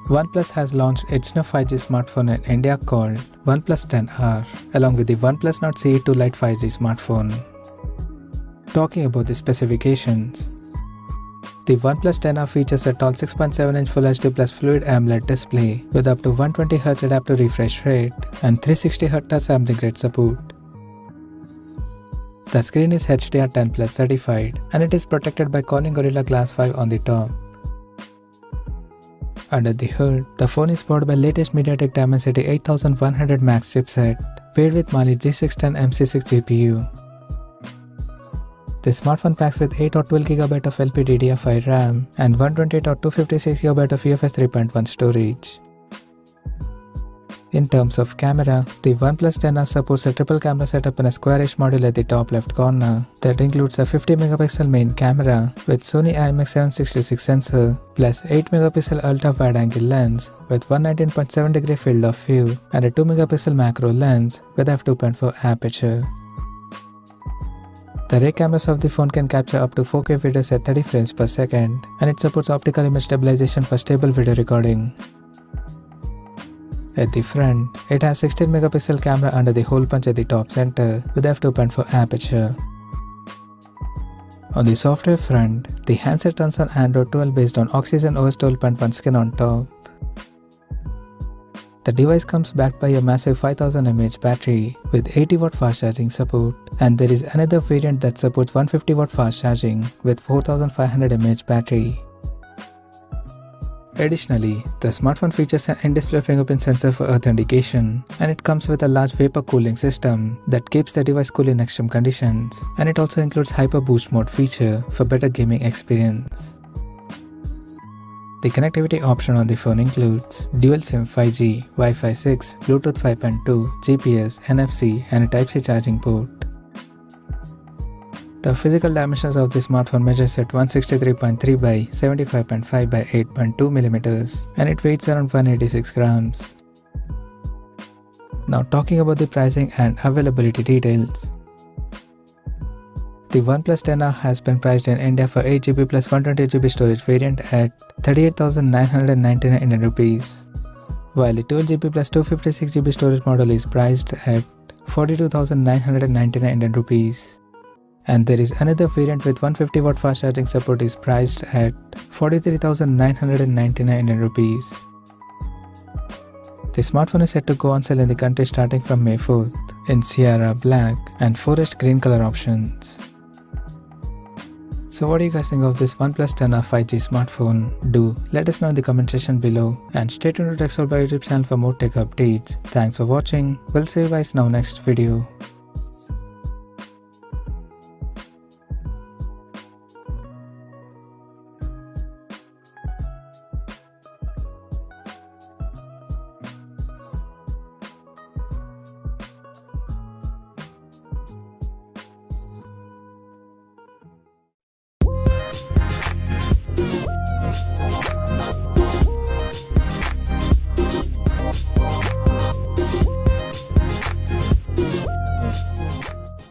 OnePlus has launched its new 5G smartphone in India called OnePlus 10R, along with the OnePlus Nord CE2 Lite 5G smartphone. Talking about the specifications, the OnePlus 10R features a tall 6.7-inch Full HD Plus Fluid AMOLED display with up to 120Hz adaptive refresh rate and 360Hz touch sampling rate support. The screen is HDR10+ certified and it is protected by Corning Gorilla Glass 5 on the top. Under the hood, the phone is powered by latest MediaTek Dimensity 8100 Max chipset, paired with Mali G610 MC6 GPU. The smartphone packs with 8 or 12GB of LPDDR5 RAM and 128 or 256GB of UFS 3.1 storage. In terms of camera, the OnePlus 10R supports a triple camera setup in a squarish module at the top left corner that includes a 50MP main camera with Sony IMX766 sensor plus 8MP ultra wide-angle lens with 119.7° field of view and a 2MP macro lens with f2.4 aperture. The rear cameras of the phone can capture up to 4K videos at 30 frames per second and it supports optical image stabilization for stable video recording. At the front, it has 16MP camera under the hole punch at the top center with f2.4 aperture. On the software front, the handset runs on Android 12 based on Oxygen OS 12.1 skin on top. The device comes backed by a massive 5000 mAh battery with 80W fast charging support, and there is another variant that supports 150W fast charging with 4500 mAh battery. Additionally, the smartphone features an in-display fingerprint sensor for authentication, and it comes with a large vapor cooling system that keeps the device cool in extreme conditions, and it also includes Hyper Boost mode feature for better gaming experience. The connectivity option on the phone includes dual SIM 5G, Wi-Fi 6, Bluetooth 5.2, GPS, NFC, and a Type-C charging port. The physical dimensions of the smartphone measures at 163.3 by 75.5 by 8.2mm and it weighs around 186 grams. Now talking about the pricing and availability details. The OnePlus 10R has been priced in India for 8GB plus 128GB storage variant at 38,999 Indian rupees, while the 12GB plus 256GB storage model is priced at 42,999 Indian rupees. And there is another variant with 150W fast charging support is priced at 43,999 Indian rupees. The smartphone is set to go on sale in the country starting from May 4th in Sierra Black and Forest Green color options. So what do you guys think of this OnePlus 10R 5G smartphone? Do let us know in the comment section below and stay tuned to TechSolve YouTube channel for more tech updates. Thanks for watching. We'll see you guys now next video.